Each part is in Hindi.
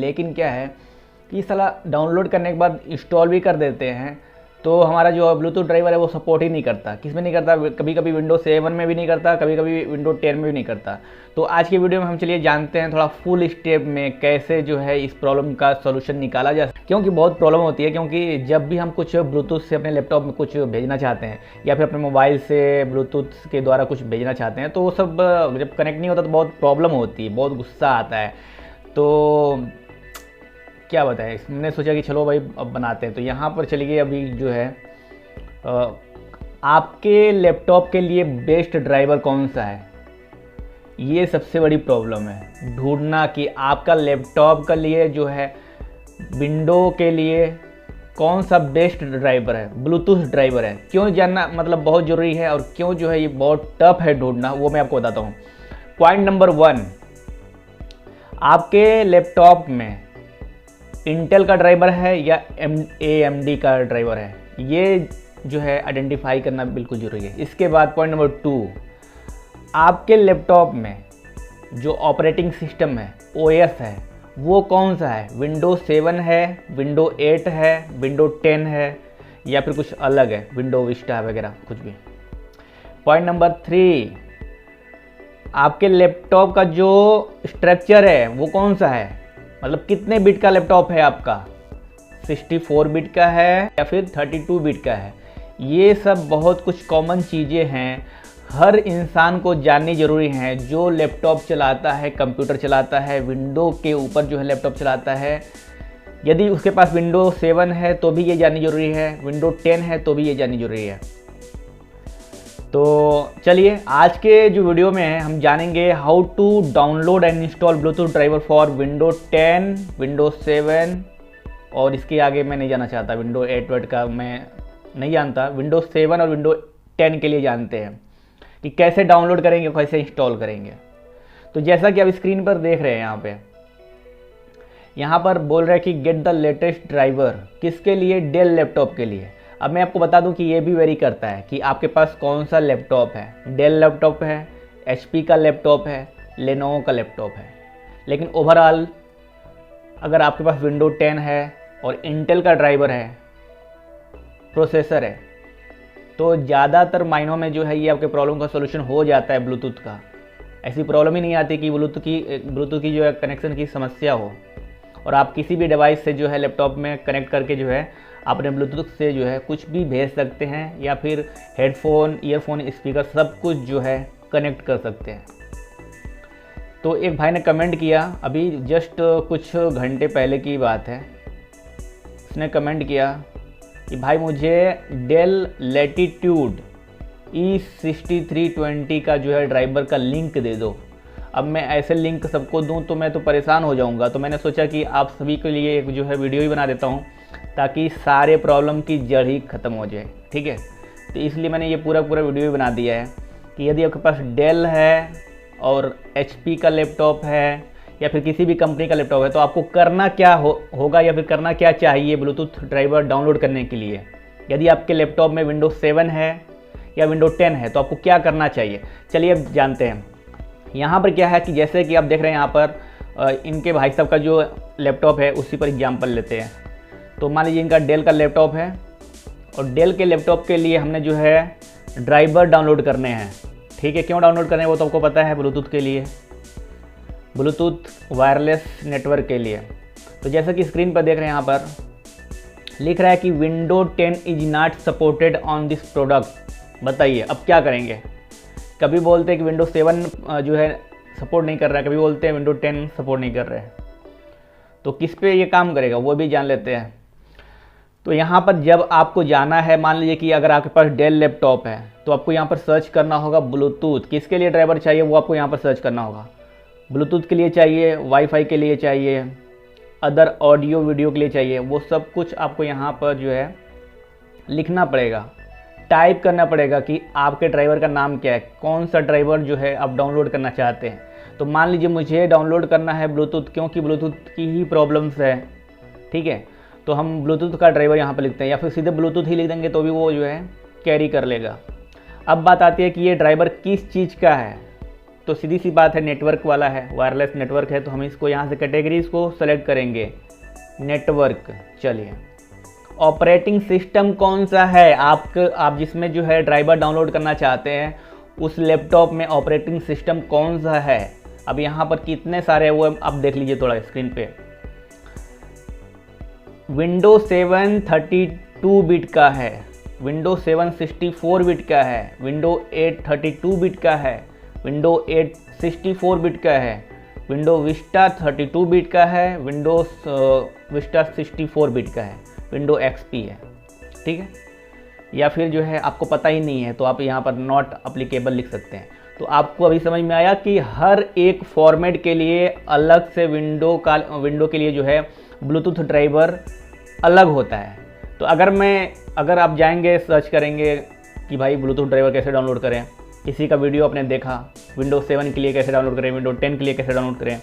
लेकिन क्या है कि साला डाउनलोड करने के बाद इंस्टॉल भी कर देते हैं तो हमारा जो ब्लूटूथ ड्राइवर है वो सपोर्ट ही नहीं करता। किस में नहीं करता? कभी कभी विंडो 7 में भी नहीं करता, कभी कभी विंडो 10 में भी नहीं करता। तो आज की वीडियो में हम चलिए जानते हैं थोड़ा फुल स्टेप में कैसे जो है इस प्रॉब्लम का सोल्यूशन निकाला जा सकता है। क्योंकि बहुत प्रॉब्लम होती है, क्योंकि जब भी हम कुछ ब्लूटूथ से अपने लैपटॉप में कुछ भेजना चाहते हैं या फिर अपने मोबाइल से ब्लूटूथ के द्वारा कुछ भेजना चाहते हैं तो वो सब जब कनेक्ट नहीं होता तो बहुत प्रॉब्लम होती है, बहुत गुस्सा आता है। तो क्या बताएं, मैंने सोचा कि चलो भाई अब बनाते हैं। तो यहाँ पर चलिए अभी जो है आपके लैपटॉप के लिए बेस्ट ड्राइवर कौन सा है, ये सबसे बड़ी प्रॉब्लम है ढूंढना कि आपका लैपटॉप के लिए जो है विंडो के लिए कौन सा बेस्ट ड्राइवर है, ब्लूटूथ ड्राइवर है। क्यों जानना मतलब बहुत ज़रूरी है और क्यों जो है ये बहुत टफ है ढूंढना, वो मैं आपको बताता हूँ। पॉइंट नंबर 1, आपके लैपटॉप में इंटेल का ड्राइवर है या AMD का ड्राइवर है, ये जो है आइडेंटिफाई करना बिल्कुल ज़रूरी है। इसके बाद पॉइंट नंबर 2, आपके लैपटॉप में जो ऑपरेटिंग सिस्टम है OS है वो कौन सा है, विंडो 7 है, विंडो 8 है, विंडो 10 है या फिर कुछ अलग है, विंडो विस्टा वगैरह कुछ भी। पॉइंट नंबर 3, आपके लैपटॉप का जो स्ट्रक्चर है वो कौन सा है, मतलब कितने बिट का लैपटॉप है आपका, 64 बिट का है या फिर 32 बिट का है। ये सब बहुत कुछ कॉमन चीज़ें हैं, हर इंसान को जाननी ज़रूरी है जो लैपटॉप चलाता है, कंप्यूटर चलाता है, विंडो के ऊपर जो है लैपटॉप चलाता है। यदि उसके पास विंडो 7 है तो भी ये जाननी ज़रूरी है, विंडो 10 है तो भी ये जाननी ज़रूरी है। तो चलिए आज के जो वीडियो में है हम जानेंगे how to download and install Bluetooth driver for window 10, window 7 और इसके आगे मैं नहीं जाना चाहता, विंडो 8 का मैं नहीं जानता, विंडो 7 और विंडो 10 के लिए जानते हैं कि कैसे डाउनलोड करेंगे, कैसे इंस्टॉल करेंगे। तो जैसा कि आप स्क्रीन पर देख रहे हैं यहाँ पर बोल रहे हैं कि गेट द लेटेस्ट ड्राइवर, किसके लिए, डेल लैपटॉप के लिए। अब मैं आपको बता दूं कि ये भी वेरी करता है कि आपके पास कौन सा लैपटॉप है, डेल लैपटॉप है, HP का लैपटॉप है, लेनोवो का लैपटॉप है। लेकिन ओवरऑल अगर आपके पास विंडो 10 है और इंटेल का ड्राइवर है, प्रोसेसर है, तो ज़्यादातर मायनों में जो है ये आपके प्रॉब्लम का सोल्यूशन हो जाता है ब्लूटूथ का। ऐसी प्रॉब्लम ही नहीं आती कि ब्लूटूथ की जो है कनेक्शन की समस्या हो और आप किसी भी डिवाइस से जो है लैपटॉप में कनेक्ट करके जो है अपने ब्लूटूथ से जो है कुछ भी भेज सकते हैं या फिर हेडफोन, ईयरफोन, स्पीकर सब कुछ जो है कनेक्ट कर सकते हैं। तो एक भाई ने कमेंट किया, अभी जस्ट कुछ घंटे पहले की बात है, उसने कमेंट किया कि भाई मुझे डेल लैटिट्यूड E6320 का जो है ड्राइवर का लिंक दे दो। अब मैं ऐसे लिंक सबको दूं तो मैं तो परेशान हो जाऊंगा, तो मैंने सोचा कि आप सभी के लिए एक जो है वीडियो ही बना देता हूं ताकि सारे प्रॉब्लम की जड़ ही ख़त्म हो जाए, ठीक है। तो इसलिए मैंने ये पूरा वीडियो ही बना दिया है कि यदि आपके पास डेल है और HP का लैपटॉप है या फिर किसी भी कंपनी का लैपटॉप है तो आपको करना क्या होगा या फिर करना क्या चाहिए ब्लूटूथ ड्राइवर डाउनलोड करने के लिए। यदि आपके लैपटॉप में विंडो 7 है या विंडो 10 है तो आपको क्या करना चाहिए, चलिए अब जानते हैं। यहाँ पर क्या है कि जैसे कि आप देख रहे हैं यहाँ पर इनके भाई साहब का जो लैपटॉप है उसी पर एग्जाम्पल लेते हैं। तो मान लीजिए इनका डेल का लैपटॉप है और डेल के लैपटॉप के लिए हमने जो है ड्राइवर डाउनलोड करने हैं, ठीक है। क्यों डाउनलोड करने हैं वो तो आपको पता है, ब्लूटूथ के लिए, ब्लूटूथ वायरलेस नेटवर्क के लिए। तो जैसा कि स्क्रीन पर देख रहे हैं यहाँ पर लिख रहा है कि window 10 is not supported on this product. बताइए अब क्या करेंगे। कभी बोलते हैं कि विंडो 7 जो है सपोर्ट नहीं कर रहा है, कभी बोलते हैं विंडो 10 सपोर्ट नहीं कर रहे हैं। तो किस पे ये काम करेगा वो भी जान लेते हैं। तो यहाँ पर जब आपको जाना है, मान लीजिए कि अगर आपके पास डेल लैपटॉप है तो आपको यहाँ पर सर्च करना होगा ब्लूटूथ, किसके लिए ड्राइवर चाहिए वो आपको यहाँ पर सर्च करना होगा। ब्लूटूथ के लिए चाहिए, वाईफाई के लिए चाहिए, अदर ऑडियो वीडियो के लिए चाहिए, वो सब कुछ आपको यहाँ पर जो है लिखना पड़ेगा, टाइप करना पड़ेगा कि आपके ड्राइवर का नाम क्या है, कौन सा ड्राइवर जो है आप डाउनलोड करना चाहते हैं। तो मान लीजिए मुझे डाउनलोड करना है ब्लूटूथ, क्योंकि ब्लूटूथ की ही प्रॉब्लम्स है, ठीक है। तो हम ब्लूटूथ का ड्राइवर यहाँ पर लिखते हैं या फिर सीधे ब्लूटूथ ही लिख देंगे तो भी वो जो है कैरी कर लेगा। अब बात आती है कि ये ड्राइवर किस चीज़ का है, तो सीधी सी बात है, नेटवर्क वाला है, वायरलेस नेटवर्क है, तो हम इसको यहाँ से कैटेगरीज को सेलेक्ट करेंगे, नेटवर्क। चलिए, ऑपरेटिंग सिस्टम कौन सा है आप जिसमें जो है ड्राइवर डाउनलोड करना चाहते हैं, उस लैपटॉप में ऑपरेटिंग सिस्टम कौन सा है। अब यहाँ पर कितने सारे वो आप देख लीजिए थोड़ा स्क्रीन पे। विंडोज 7 32 बिट का है, विंडोज 7 64 बिट का है, विंडोज 8 32 बिट का है, विंडोज 8 64 बिट का है, विंडोज विस्टा 32 बिट का है, विंडोज विस्टा 64 बिट का है, विंडो एक्सपी है, ठीक है। या फिर जो है आपको पता ही नहीं है तो आप यहाँ पर नॉट अप्लीकेबल लिख सकते हैं। तो आपको अभी समझ में आया कि हर एक फॉर्मेट के लिए अलग से विंडो के लिए जो है ब्लूटूथ ड्राइवर अलग होता है। तो अगर आप जाएंगे सर्च करेंगे कि भाई ब्लूटूथ ड्राइवर कैसे डाउनलोड करें, किसी का वीडियो आपने देखा विंडोज 7 के लिए कैसे डाउनलोड करें, विंडोज 10 के लिए कैसे डाउनलोड करें,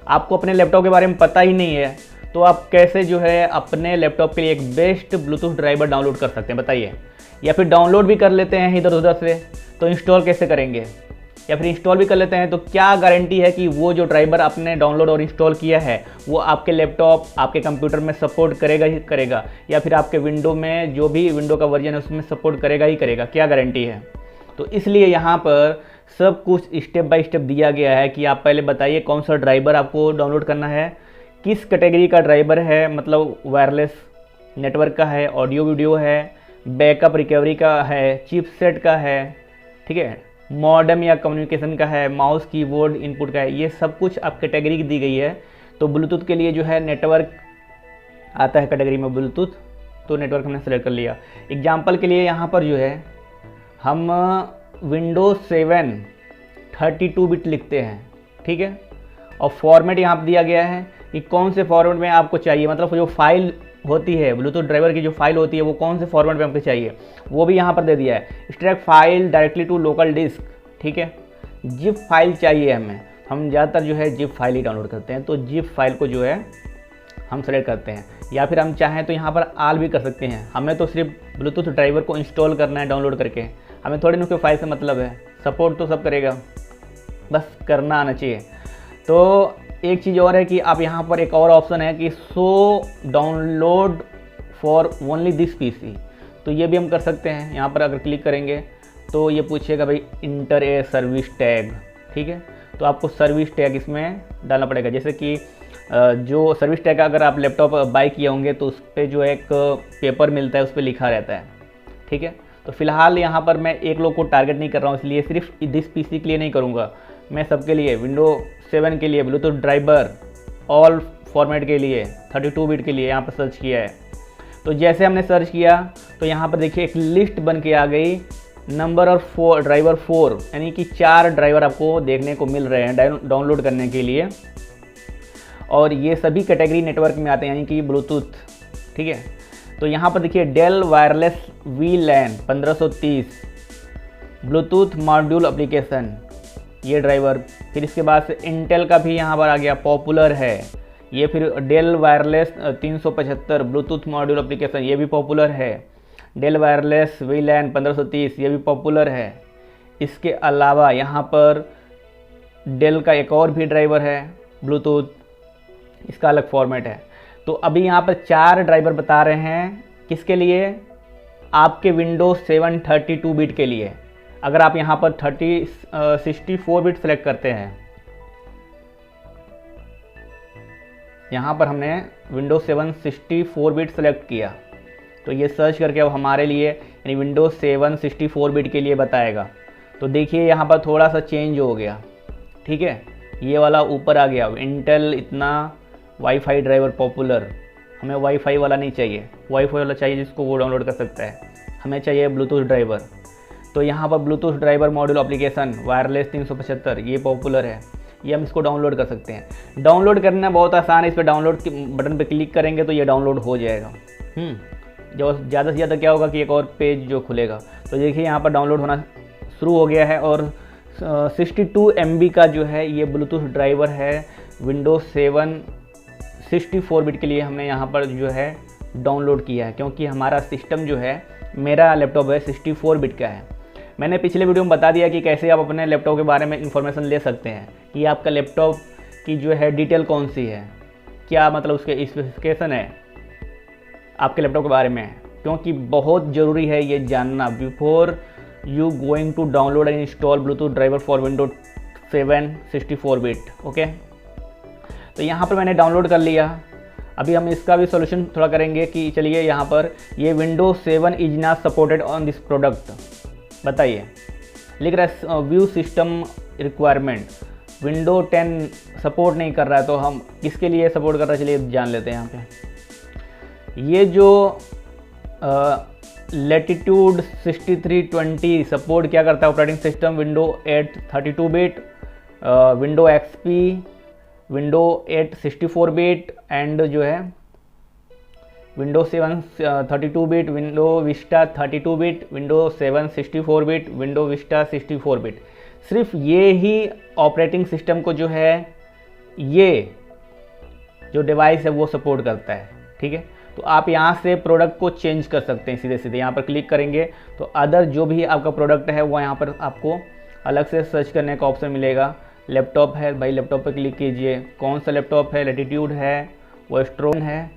आपको अपने लैपटॉप के बारे में पता ही नहीं है, तो आप कैसे जो है अपने लैपटॉप के लिए एक बेस्ट ब्लूटूथ ड्राइवर डाउनलोड कर सकते हैं बताइए। या फिर डाउनलोड भी कर लेते हैं इधर उधर से, तो इंस्टॉल कैसे करेंगे। या फिर इंस्टॉल भी कर लेते हैं तो क्या गारंटी है कि वो जो ड्राइवर आपने डाउनलोड और इंस्टॉल किया है वो आपके लैपटॉप आपके कंप्यूटर में सपोर्ट करेगा ही करेगा, या फिर आपके विंडो में जो भी विंडो का वर्जन है उसमें सपोर्ट करेगा ही करेगा, क्या गारंटी है। तो इसलिए यहाँ पर सब कुछ स्टेप बाय स्टेप दिया गया है कि आप पहले बताइए कौन सा ड्राइवर आपको डाउनलोड करना है, किस कैटेगरी का ड्राइवर है, मतलब वायरलेस नेटवर्क का है, ऑडियो वीडियो है, बैकअप रिकवरी का है, चिपसेट का है, ठीक है, मॉडेम या कम्युनिकेशन का है, माउस कीबोर्ड इनपुट का है, ये सब कुछ आप कैटेगरी दी गई है। तो ब्लूटूथ के लिए जो है नेटवर्क आता है कैटेगरी में ब्लूटूथ, तो नेटवर्क हमने सेलेक्ट कर लिया। एग्जाम्पल के लिए यहाँ पर जो है हम विंडोज 7 32 बिट लिखते हैं, ठीक है, और फॉर्मेट यहाँ पर दिया गया है कि कौन से फॉर्मेट में आपको चाहिए, मतलब जो फाइल होती है ब्लूटूथ ड्राइवर की जो फाइल होती है वो कौन से फॉर्मेट में आपको चाहिए वो भी यहाँ पर दे दिया है। Extract file directly to local disk, ठीक है, जिप फाइल चाहिए हमें, हम ज़्यादातर जो है जिप फाइल ही डाउनलोड करते हैं, तो जिप फाइल को जो है हम सेलेक्ट करते हैं। या फिर हम चाहें तो यहाँ पर आल भी कर सकते हैं, हमें तो सिर्फ ब्लूटूथ ड्राइवर को इंस्टॉल करना है डाउनलोड करके, हमें थोड़ी ना कोई फाइल से मतलब है, सपोर्ट तो सब करेगा, बस करना आना चाहिए। तो एक चीज़ और है कि आप यहाँ पर एक और ऑप्शन है कि show download for only this PC, तो ये भी हम कर सकते हैं। यहाँ पर अगर क्लिक करेंगे तो ये पूछेगा भाई इंटर ए सर्विस टैग, ठीक है, तो आपको सर्विस टैग इसमें डालना पड़ेगा। जैसे कि जो सर्विस टैग अगर आप लैपटॉप बाई किए होंगे तो उस पर जो एक पेपर मिलता है उस पर लिखा रहता है, ठीक है। तो फिलहाल यहाँ पर मैं एक लोग को टारगेट नहीं कर रहा हूँ, इसलिए सिर्फ दिस पीसी के लिए नहीं करूँगा, मैं सबके लिए विंडोज 7 के लिए ब्लूटूथ ड्राइवर ऑल फॉर्मेट के लिए 32 बिट के लिए यहाँ पर सर्च किया है। तो जैसे हमने सर्च किया तो यहाँ पर देखिए एक लिस्ट बन के आ गई, नंबर और ड्राइवर 4, यानी कि 4 ड्राइवर आपको देखने को मिल रहे हैं डाउनलोड करने के लिए, और ये सभी कैटेगरी नेटवर्क में आते हैं यानी कि ब्लूटूथ, ठीक है। तो यहाँ पर देखिए Dell wireless VLAN 1530 Bluetooth module application, ये ड्राइवर, फिर इसके बाद से इंटेल का भी यहाँ पर आ गया, पॉपुलर है ये, फिर Dell wireless 375 Bluetooth module application, ये भी पॉपुलर है, डेल वायरलेस VLAN 1530 ये भी पॉपुलर है। इसके अलावा यहाँ पर डेल का एक और भी ड्राइवर है ब्लूटूथ, इसका अलग फॉर्मेट है। तो अभी यहाँ पर 4 ड्राइवर बता रहे हैं, किसके लिए, आपके विंडोज 7 32 बिट के लिए। अगर आप यहाँ पर 64 बिट सेलेक्ट करते हैं, यहाँ पर हमने विंडोज 7 64 बिट सेलेक्ट किया, तो ये सर्च करके अब हमारे लिए यानी विंडोज 7 64 बिट के लिए बताएगा। तो देखिए यहाँ पर थोड़ा सा चेंज हो गया, ठीक है, ये वाला ऊपर आ गया, इंटेल इतना वाईफाई ड्राइवर पॉपुलर, हमें वाईफाई वाला नहीं चाहिए, वाईफाई वाला चाहिए जिसको वो डाउनलोड कर सकता है, हमें चाहिए ब्लूटूथ ड्राइवर। तो यहाँ पर Bluetooth driver module application wireless 375 ये पॉपुलर है, ये हम इसको डाउनलोड कर सकते हैं। डाउनलोड करना बहुत आसान है, इस पर डाउनलोड के बटन पे क्लिक करेंगे तो ये डाउनलोड हो जाएगा। जो ज़्यादा से ज़्यादा क्या होगा कि एक और पेज जो खुलेगा, तो देखिए यहाँ पर डाउनलोड होना शुरू हो गया है। और 62 MB का जो है ये ब्लूटूथ ड्राइवर है विंडोज 7 64 बिट के लिए हमने यहाँ पर जो है डाउनलोड किया है, क्योंकि हमारा सिस्टम जो है, मेरा लैपटॉप है 64 बिट का है। मैंने पिछले वीडियो में बता दिया कि कैसे आप अपने लैपटॉप के बारे में इंफॉर्मेशन ले सकते हैं कि आपका लैपटॉप की जो है डिटेल कौन सी है, क्या मतलब उसके स्पेसिफिकेशन है आपके लैपटॉप के बारे में, क्योंकि बहुत ज़रूरी है ये जानना before you going to download and install Bluetooth driver for window 7 64 बिट। ओके, तो यहाँ पर मैंने डाउनलोड कर लिया। अभी हम इसका भी सॉल्यूशन थोड़ा करेंगे कि चलिए यहाँ पर ये Windows 7 is not supported on this product, बताइए लिख रहा है view system requirement, window 10 support नहीं कर रहा है, तो हम किसके लिए सपोर्ट कर रहा है चलिए जान लेते हैं। यहाँ पे ये जो लैटिट्यूड 6320 सपोर्ट क्या करता है operating system, window 8 32 bit, window XP, window 8 64 bit and जो है window 7 32 bit, window Vista 32 bit, window 7 64 bit, window Vista 64 bit. सिर्फ ये ही ऑपरेटिंग सिस्टम को जो है ये जो डिवाइस है वो सपोर्ट करता है। ठीक है, तो आप यहाँ से प्रोडक्ट को चेंज कर सकते हैं, सीधे सीधे यहाँ पर क्लिक करेंगे तो अदर जो भी आपका प्रोडक्ट है वो यहाँ पर आपको अलग से सर्च करने का ऑप्शन मिलेगा। लैपटॉप है भाई, लैपटॉप पर क्लिक कीजिए, कौन सा लैपटॉप है, लैटिट्यूड है, वेस्ट्रोन है,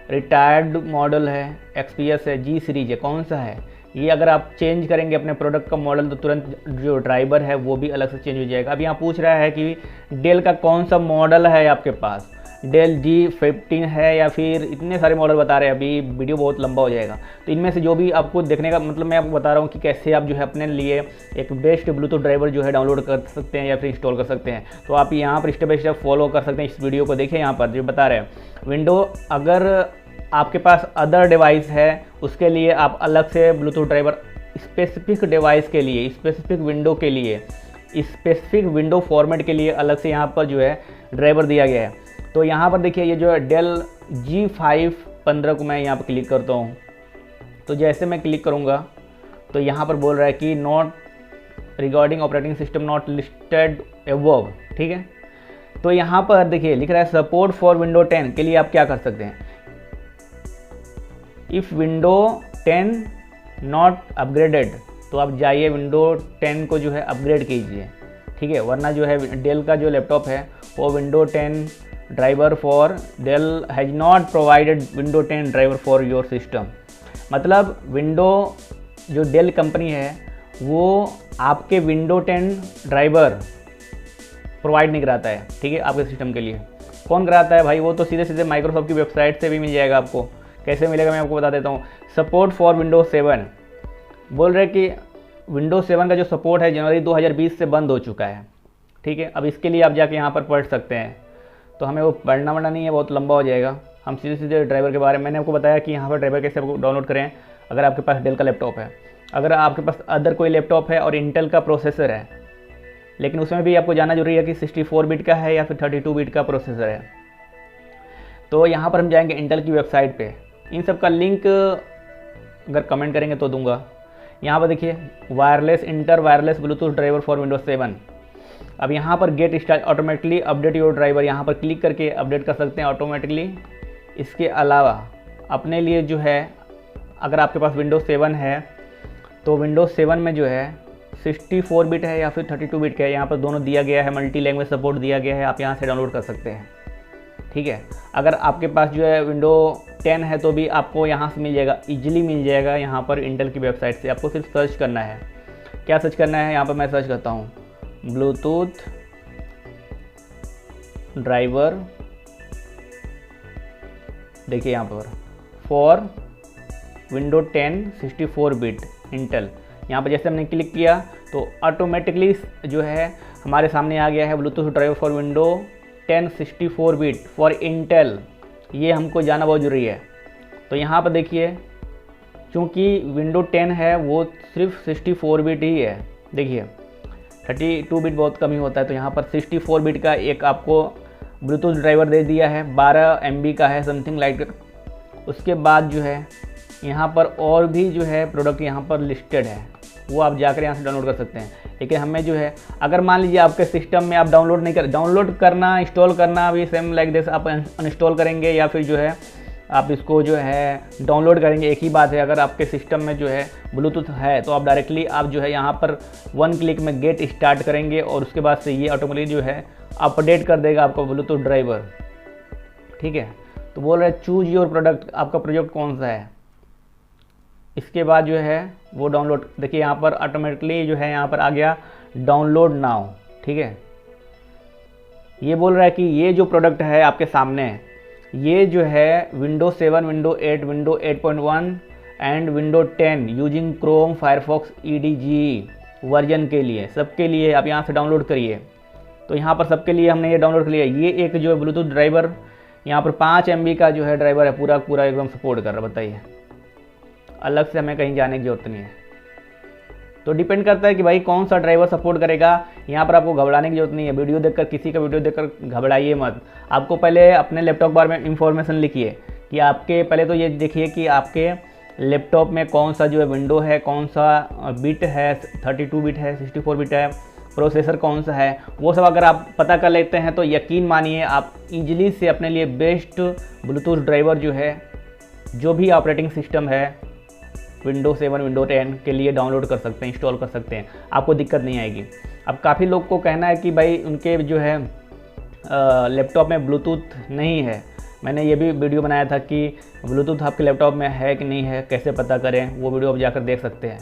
रिटायर्ड मॉडल है, एक्सपीएस है, जी सीरीज है, कौन सा है ये अगर आप चेंज करेंगे अपने प्रोडक्ट का मॉडल तो तुरंत जो ड्राइवर है वो भी अलग से चेंज हो जाएगा। अब यहाँ पूछ रहा है कि डेल का कौन सा मॉडल है आपके पास, डेल G15 है या फिर इतने सारे मॉडल बता रहे हैं, अभी वीडियो बहुत लंबा हो जाएगा। तो इनमें से जो भी आपको देखने का मतलब मैं आपको बता रहा हूँ कि कैसे आप जो है अपने लिए एक बेस्ट ब्लूटूथ ड्राइवर जो है डाउनलोड कर सकते हैं या फिर इंस्टॉल कर सकते हैं। तो आप यहाँ पर स्टेप बाय स्टेप फॉलो कर सकते हैं। इस वीडियो को देखिए, यहाँ पर जो बता रहे हैं विंडो, अगर आपके पास अदर डिवाइस है उसके लिए आप अलग से ब्लूटूथ ड्राइवर, स्पेसिफिक डिवाइस के लिए, स्पेसिफिक विंडो के लिए, स्पेसिफिक विंडो फॉर्मेट के लिए अलग से यहाँ पर जो है ड्राइवर दिया गया है। तो यहाँ पर देखिए ये जो है डेल G515 को मैं यहाँ पर क्लिक करता हूँ, तो जैसे मैं क्लिक करूँगा तो यहाँ पर बोल रहा है कि not regarding operating system not listed above. ठीक है, तो यहाँ पर देखिए लिख रहा है सपोर्ट फॉर विंडो 10 के लिए आप क्या कर सकते हैं, इफ़ विंडो 10 नॉट अपग्रेडेड तो आप जाइए विंडो 10 को जो है अपग्रेड कीजिए। ठीक है, वरना जो है डेल का जो लैपटॉप है वो window 10 driver for Dell has not provided window 10 driver for your system, मतलब विंडो जो डेल कंपनी है वो आपके विंडो 10 ड्राइवर प्रोवाइड नहीं कराता है। ठीक है, आपके सिस्टम के लिए कौन कराता है भाई, वो तो सीधे सीधे माइक्रोसॉफ्ट की वेबसाइट से भी मिल जाएगा। आपको कैसे मिलेगा मैं आपको बता देता हूँ। सपोर्ट फॉर विंडोज 7 बोल रहे कि विंडोज 7 का जो सपोर्ट है जनवरी 2020 से बंद हो चुका है। ठीक है, अब इसके लिए आप जाके यहाँ पर पढ़ सकते हैं, तो हमें वो पढ़ना नहीं है, बहुत लंबा हो जाएगा। हम सीधे सीधे ड्राइवर के बारे में मैंने आपको बताया कि यहाँ पर ड्राइवर कैसे आपको डाउनलोड करें अगर आपके पास डेल का लैपटॉप है। अगर आपके पास अदर कोई लैपटॉप है और इंटेल का प्रोसेसर है, लेकिन उसमें भी आपको जानना जरूरी है कि 64 बिट का है या फिर 32 बिट का प्रोसेसर है। तो यहाँ पर हम जाएंगे इंटेल की वेबसाइट पे, इन सब का लिंक अगर कमेंट करेंगे तो दूंगा। यहाँ पर देखिए wireless inter wireless Bluetooth driver for Windows 7। अब यहाँ पर get start automatically update your driver, यहाँ पर क्लिक करके अपडेट कर सकते हैं ऑटोमेटिकली। इसके अलावा अपने लिए जो है अगर आपके पास विंडोज 7 है तो विंडोज 7 में जो है 64 बिट है या फिर 32 बिट का है, यहाँ पर दोनों दिया गया है, मल्टी लैंग्वेज सपोर्ट दिया गया है, आप यहाँ से डाउनलोड कर सकते हैं। ठीक है, अगर आपके पास जो है विंडो 10 है तो भी आपको यहाँ से मिल जाएगा, इजीली मिल जाएगा। यहाँ पर इंटेल की वेबसाइट से आपको सिर्फ सर्च करना है। क्या सर्च करना है, यहाँ पर मैं सर्च करता हूँ ब्लूटूथ ड्राइवर, देखिए यहाँ पर फॉर विंडो 10 64 बिट इंटेल। यहाँ पर जैसे हमने क्लिक किया तो ऑटोमेटिकली जो है हमारे सामने आ गया है Bluetooth driver for window 10 64 bit for Intel. ये हमको जाना बहुत ज़रूरी है। तो यहाँ पर देखिए चूँकि विंडो 10 है वो सिर्फ 64 बिट ही है, देखिए 32 बिट बहुत कम ही होता है। तो यहाँ पर 64 बिट का एक आपको ब्लूटूथ ड्राइवर दे दिया है, 12 MB का है समथिंग लाइक। उसके बाद जो है यहाँ पर और भी जो है प्रोडक्ट यहाँ पर लिस्टेड है, वो आप जाकर यहाँ से डाउनलोड कर सकते हैं। लेकिन हमें जो है अगर मान लीजिए आपके सिस्टम में आप डाउनलोड करना इंस्टॉल करना भी सेम लाइक दिस, आप अनइंस्टॉल करेंगे या फिर जो है आप इसको जो है डाउनलोड करेंगे। एक ही बात है, अगर आपके सिस्टम में जो है ब्लूटूथ है तो आप डायरेक्टली आप जो है यहाँ पर 1 क्लिक में गेट स्टार्ट करेंगे और उसके बाद से ये ऑटोमेटिकली जो है अपडेट कर देगा आपका ब्लूटूथ ड्राइवर। ठीक है, तो बोल रहे हैं चूज योर प्रोडक्ट, आपका प्रोजेक्ट कौन सा है। इसके बाद जो है वो डाउनलोड, देखिए यहाँ पर ऑटोमेटिकली जो है यहाँ पर आ गया डाउनलोड नाउ। ठीक है, ये बोल रहा है कि ये जो प्रोडक्ट है आपके सामने, ये जो है Windows 7, window 8, window 8.1 and window 10 using Chrome Firefox EDGE version के लिए, सबके लिए आप यहाँ से डाउनलोड करिए। तो यहाँ पर सबके लिए हमने ये डाउनलोड कर लिया। ये एक जो है ब्लूटूथ ड्राइवर यहाँ पर 5 MB का जो है ड्राइवर है, पूरा पूरा एकदम सपोर्ट कर रहा है। बताइए, अलग से हमें कहीं जाने की जरूरत नहीं है। तो डिपेंड करता है कि भाई कौन सा ड्राइवर सपोर्ट करेगा। यहाँ पर आपको घबराने की जरूरत नहीं है। वीडियो देखकर, किसी का वीडियो देखकर घबराइए मत। आपको पहले अपने लैपटॉप बारे में इंफॉर्मेशन लिखिए कि आपके, पहले तो ये देखिए कि आपके लैपटॉप में कौन सा जो है विंडो है, कौन सा बिट है, 32 बिट है, 64 बिट है, प्रोसेसर कौन सा है, वो सब अगर आप पता कर लेते हैं तो यकीन मानिए आप इजीली से अपने लिए बेस्ट ब्लूटूथ ड्राइवर जो है, जो भी ऑपरेटिंग सिस्टम है विंडो 7, विंडो 10 के लिए डाउनलोड कर सकते हैं, इंस्टॉल कर सकते हैं, आपको दिक्कत नहीं आएगी। अब काफ़ी लोग को कहना है कि भाई उनके जो है लैपटॉप में ब्लूटूथ नहीं है। मैंने ये भी वीडियो बनाया था कि ब्लूटूथ आपके लैपटॉप में है कि नहीं है, कैसे पता करें, वो वीडियो आप जाकर देख सकते हैं।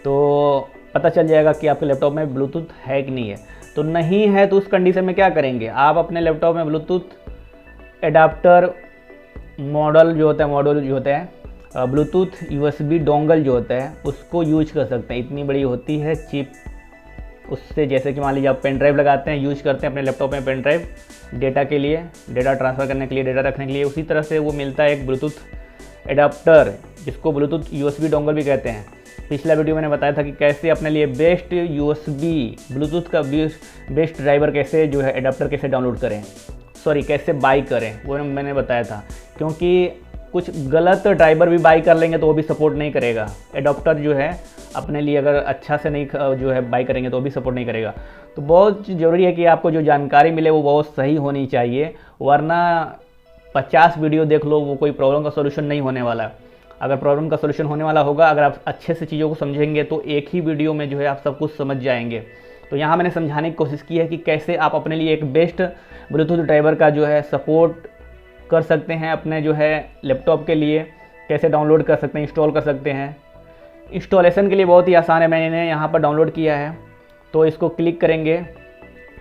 तो पता चल जाएगा कि आपके लैपटॉप में ब्लूटूथ है कि नहीं है। तो नहीं है तो उस कंडीशन में क्या करेंगे, आप अपने लैपटॉप में ब्लूटूथ एडाप्टर मॉडल जो होता है ब्लूटूथ USB डोंगल जो होता है उसको यूज कर सकते हैं। इतनी बड़ी होती है चिप, उससे जैसे कि मान लीजिए आप पेन ड्राइव लगाते हैं, यूज करते हैं अपने लैपटॉप में पेन ड्राइव डेटा के लिए, डेटा ट्रांसफ़र करने के लिए, डेटा रखने के लिए, उसी तरह से वो मिलता है एक ब्लूटूथ एडाप्टर जिसको ब्लूटूथ USB डोंगल भी कहते हैं। पिछला वीडियो मैंने बताया था कि कैसे अपने लिए बेस्ट USB ब्लूटूथ का बेस्ट ड्राइवर कैसे जो है एडाप्टर कैसे डाउनलोड करें, कैसे बाई करें, वो मैंने बताया था। क्योंकि कुछ गलत ड्राइवर भी बाई कर लेंगे तो वो भी सपोर्ट नहीं करेगा। एडाप्टर जो है अपने लिए अगर अच्छा से नहीं जो है बाई करेंगे तो वो भी सपोर्ट नहीं करेगा। तो बहुत ज़रूरी है कि आपको जो जानकारी मिले वो बहुत सही होनी चाहिए, वरना 50 वीडियो देख लो वो कोई प्रॉब्लम का सोल्यूशन नहीं होने वाला। अगर प्रॉब्लम का सोल्यूशन होने वाला होगा, अगर आप अच्छे से चीज़ों को समझेंगे तो एक ही वीडियो में जो है आप सब कुछ समझ जाएंगे। तो यहाँ मैंने समझाने की कोशिश की है कि कैसे आप अपने लिए एक बेस्ट ब्लूटूथ ड्राइवर का जो है सपोर्ट कर सकते हैं अपने जो है लैपटॉप के लिए, कैसे डाउनलोड कर सकते हैं, इंस्टॉल कर सकते हैं। इंस्टॉलेशन के लिए बहुत ही आसान है, मैंने यहाँ पर डाउनलोड किया है। तो इसको क्लिक करेंगे,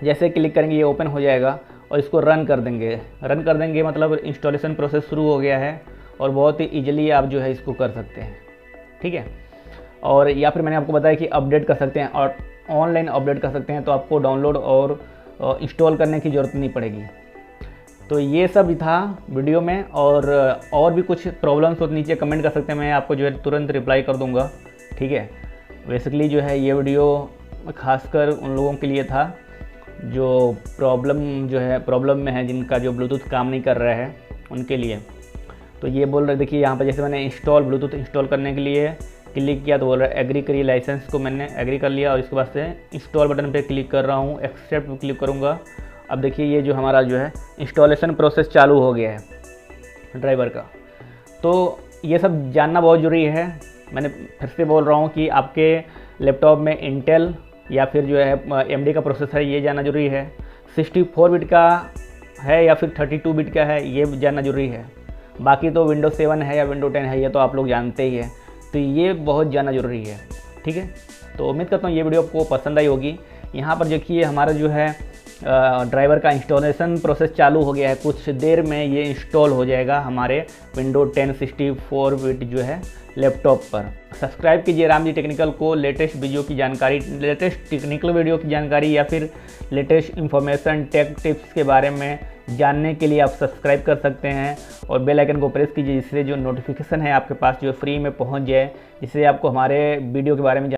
जैसे क्लिक करेंगे ये ओपन हो जाएगा और इसको रन कर देंगे मतलब इंस्टॉलेशन प्रोसेस शुरू हो गया है और बहुत ही ईजिली आप जो है इसको कर सकते हैं। ठीक है, और या फिर मैंने आपको बताया कि अपडेट कर सकते हैं और ऑनलाइन अपडेट कर सकते हैं, तो आपको डाउनलोड और इंस्टॉल करने की ज़रूरत नहीं पड़ेगी। तो ये सब था वीडियो में, और भी कुछ प्रॉब्लम्स हो तो नीचे कमेंट कर सकते हैं, मैं आपको जो है तुरंत रिप्लाई कर दूंगा। ठीक है, बेसिकली जो है ये वीडियो खासकर उन लोगों के लिए था जो प्रॉब्लम में है, जिनका जो ब्लूटूथ काम नहीं कर रहा है उनके लिए। तो ये बोल रहे, देखिए यहाँ पर जैसे मैंने ब्लूटूथ इंस्टॉल करने के लिए क्लिक किया तो बोल रहा है एग्री करिए, लाइसेंस को मैंने एग्री कर लिया और इसके बाद से इंस्टॉल बटन पे क्लिक कर रहा हूँ, एक्सेप्ट पे क्लिक करूँगा। अब देखिए ये जो हमारा जो है इंस्टॉलेशन प्रोसेस चालू हो गया है ड्राइवर का। तो ये सब जानना बहुत ज़रूरी है। मैंने फिर से बोल रहा हूँ कि आपके लैपटॉप में इंटेल या फिर जो है AMD का प्रोसेसर है, ये जानना जरूरी है। 64 बिट का है या फिर 32 बिट का है, ये जानना जरूरी है। बाकी तो विंडोज 7 है या विंडो 10 है, ये तो आप लोग जानते ही हैं। तो ये बहुत जानना जरूरी है। ठीक है, तो उम्मीद करता हूँ ये वीडियो आपको पसंद आई होगी। यहाँ पर देखिए हमारा जो है ड्राइवर का इंस्टॉलेशन प्रोसेस चालू हो गया है, कुछ देर में ये इंस्टॉल हो जाएगा हमारे विंडो 10 64 बिट जो है लैपटॉप पर। सब्सक्राइब कीजिए राम जी टेक्निकल को, लेटेस्ट वीडियो की जानकारी, लेटेस्ट टेक्निकल वीडियो की जानकारी या फिर लेटेस्ट इंफॉर्मेशन टेक टिप्स के बारे में जानने के लिए आप सब्सक्राइब कर सकते हैं और बेल आइकन को प्रेस कीजिए, जिससे जो नोटिफिकेशन है आपके पास जो फ्री में पहुंच जाए, जिससे आपको हमारे वीडियो के बारे में